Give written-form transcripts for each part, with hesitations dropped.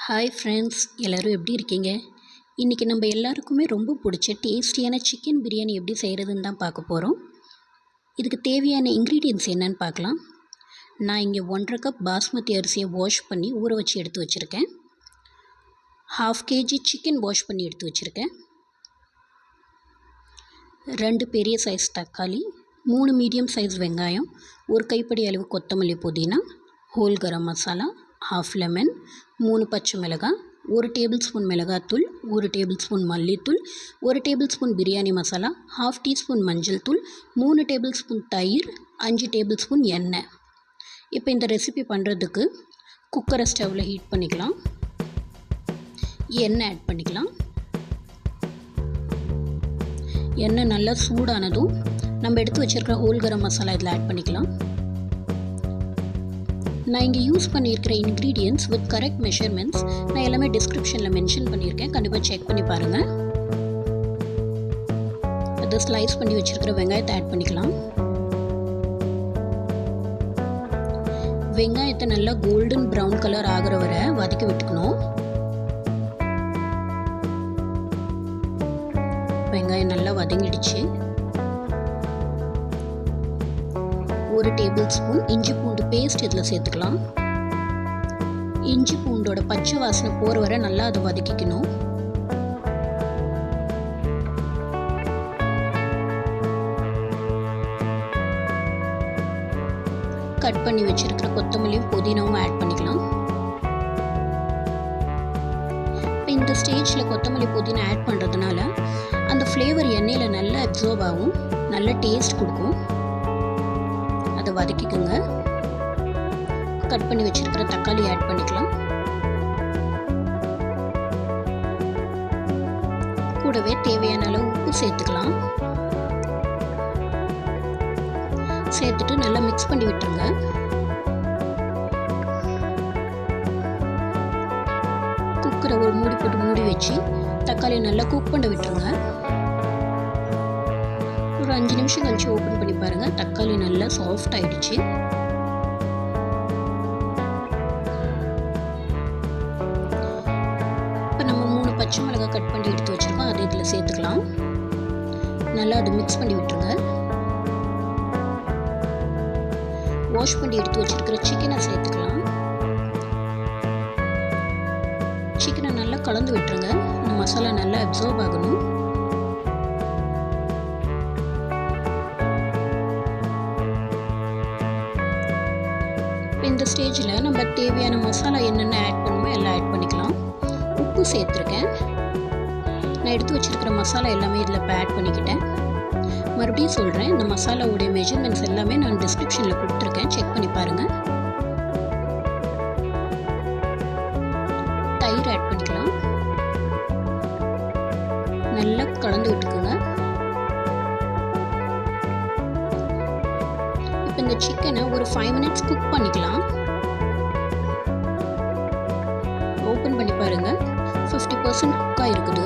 Hi friends, எல்லோரும் எப்படி இருக்கீங்க? இன்றைக்கி நம்ம எல்லாருக்குமே ரொம்ப பிடிச்ச டேஸ்டியான சிக்கன் பிரியாணி எப்படி செய்கிறதுன்னு தான் பார்க்க போகிறோம். இதுக்கு தேவையான இன்க்ரீடியன்ட்ஸ் என்னன்னு பார்க்கலாம். நான் இங்கே 1.5 கப் பாஸ்மதி அரிசியை வாஷ் பண்ணி ஊற வச்சு எடுத்து வச்சுருக்கேன். 1/2 kg சிக்கன் வாஷ் பண்ணி எடுத்து வச்சுருக்கேன். 2 பெரிய சைஸ் தக்காளி, 3 மீடியம் சைஸ் வெங்காயம், 1 கைப்பிடி அளவு கொத்தமல்லி புதினா, ஹோல் கரம் மசாலா, 1/2 லெமன், 3 பச்சை மிளகாய், 1 டேபிள் ஸ்பூன் மிளகாத்தூள், 1 டேபிள் ஸ்பூன் மல்லித்தூள், 1 table spoon biryani masala, 1/2 teaspoon மஞ்சள் தூள், 3 டேபிள் ஸ்பூன் தயிர், 5 டேபிள் ஸ்பூன் எண்ணெய். இப்போ இந்த ரெசிபி பண்ணுறதுக்கு குக்கரை ஸ்டவ்வில் ஹீட் பண்ணிக்கலாம். எண்ணெய் ஆட் பண்ணிக்கலாம். எண்ணெய் நல்லா சூடானதும் நம்ம எடுத்து வச்சுருக்கிற ஹோல் கரம் மசாலா இதில் ஆட் பண்ணிக்கலாம். நான் இங்கே யூஸ் பண்ணியிருக்கிற இன்க்ரீடியன்ட்ஸ் வித் கரெக்ட் மெஷர்மெண்ட்ஸ் நான் எல்லாமே டிஸ்கிரிப்ஷனில் மென்ஷன் பண்ணியிருக்கேன். கண்டிப்பாக செக் பண்ணி பாருங்கள். அதை ஸ்லைஸ் பண்ணி வச்சுருக்கிற வெங்காயத்தை ஆட் பண்ணிக்கலாம். வெங்காயத்தை நல்லா கோல்டன் ப்ரௌன் கலர் ஆகிற வரை வதக்கி விட்டுக்கணும். வெங்காயம் நல்லா வதங்கிடுச்சு. 1 டேபிள் ஸ்பூன் இஞ்சி பூண்டு பேஸ்ட் இதில் சேர்த்துக்கலாம். இஞ்சி பூண்டோட பச்சை வாசனை போகிற வரை நல்லா அதை வதக்கிக்கணும். கட் பண்ணி வச்சிருக்கிற கொத்தமல்லியும் புதினாவும் ஆட் பண்ணிக்கலாம். இந்த ஸ்டேஜில் கொத்தமல்லி புதினா ஆட் பண்ணுறதுனால அந்த ஃப்ளேவர் எண்ணெயில் நல்லா அப்சர்வ் ஆகும், நல்ல டேஸ்ட் கொடுக்கும். அதை வதக்கிக்கோங்க. கட் பண்ணி வச்சிருக்கிற தக்காளி ஆட் பண்ணிக்கலாம். கூடவே தேவையான அளவு உப்பு சேர்த்துக்கலாம். சேர்த்துட்டு நல்லா மிக்ஸ் பண்ணி விட்டுருங்க. குக்கரை ஒரு மூடி போட்டு மூடி வச்சு தக்காளி நல்லா குக் பண்ண விட்டுருங்க. ஒரு 5 நிமிஷம் கழிச்சு ஓப்பன் பண்ணி பாருங்கள். தக்காளி நல்லா சாஃப்ட் ஆகிடுச்சு. இப்போ நம்ம 3 பச்சை மிளகாய் கட் பண்ணி எடுத்து வச்சுருக்கோம். அதை இதில் சேர்த்துக்கலாம். நல்லா அதை மிக்ஸ் பண்ணி விட்டுருங்க. வாஷ் பண்ணி எடுத்து வச்சுருக்கிற சிக்கனை சேர்த்துக்கலாம். சிக்கனை நல்லா கலந்து விட்டுருங்க. இந்த மசாலா நல்லா அப்சர்வ் ஆகணும். இந்த ஸ்டேஜில் நம்ம தேவையான மசாலா என்னென்ன ஆட் பண்ணுமோ எல்லாம் ஆட் பண்ணிக்கலாம். உப்பு சேர்த்துருக்கேன். நான் எடுத்து வச்சுருக்கிற மசாலா எல்லாமே இதில் இப்போ ஆட் பண்ணிக்கிட்டேன். மறுபடியும் சொல்கிறேன், இந்த மசாலாவுடைய மெஷர்மெண்ட்ஸ் எல்லாமே நான் டிஸ்கிரிப்ஷனில் கொடுத்துருக்கேன், செக் பண்ணி பாருங்கள். தயிர் ஆட் பண்ணிக்கலாம். நல்லா கலந்து விட்டுக்குங்க. இப்போ இந்த சிக்கனை ஒரு 5 மினிட்ஸ் குக் பண்ணிக்கலாம். ஓப்பன் பண்ணி பாருங்கள். 50% குக்காக இருக்குது.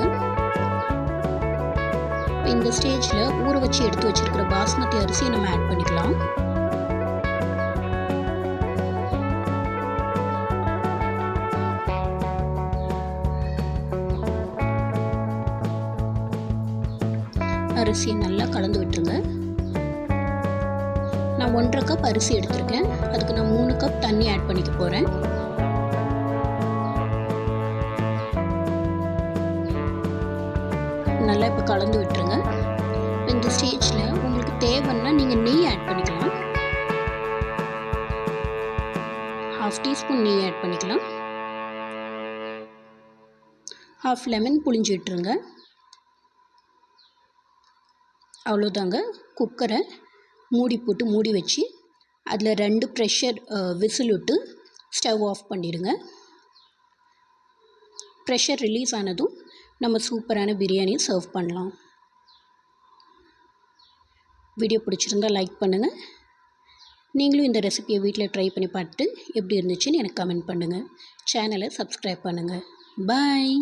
இப்போ இந்த ஸ்டேஜில் ஊற வச்சு எடுத்து வச்சுருக்கிற பாஸ்மதி அரிசியை நம்ம ஆட் பண்ணிக்கலாம். அரிசியை நல்லா கலந்து விட்டுருங்க. நான் 1.5 கப் அரிசி எடுத்திருக்கேன். அதுக்கு நான் 3 கப் தண்ணி ஆட் பண்ணிக்க போகிறேன். நல்லா இப்போ கலந்து விட்டுருங்க. இந்த ஸ்டேஜில் உங்களுக்கு தேவைன்னா நீங்கள் நெய் ஆட் பண்ணிக்கலாம். 1/2 டீஸ்பூன் நெய் ஆட் பண்ணிக்கலாம். 1/2 லெமன் புளிஞ்சு விட்டுருங்க. அவ்வளோதாங்க. குக்கரை மூடி போட்டு மூடி வச்சு அதில் 2 ப்ரெஷர் விசில் விட்டு ஸ்டவ் ஆஃப் பண்ணிடுங்க. ப்ரெஷர் ரிலீஸ் ஆனதும் நம்ம சூப்பரான பிரியாணியை சர்வ் பண்ணலாம். வீடியோ பிடிச்சிருந்தால் லைக் பண்ணுங்கள். நீங்களும் இந்த ரெசிபியை வீட்டில் ட்ரை பண்ணி பார்த்துட்டு எப்படி இருந்துச்சுன்னு எனக்கு கமெண்ட் பண்ணுங்கள். சேனலை சப்ஸ்கிரைப் பண்ணுங்கள். பாய்.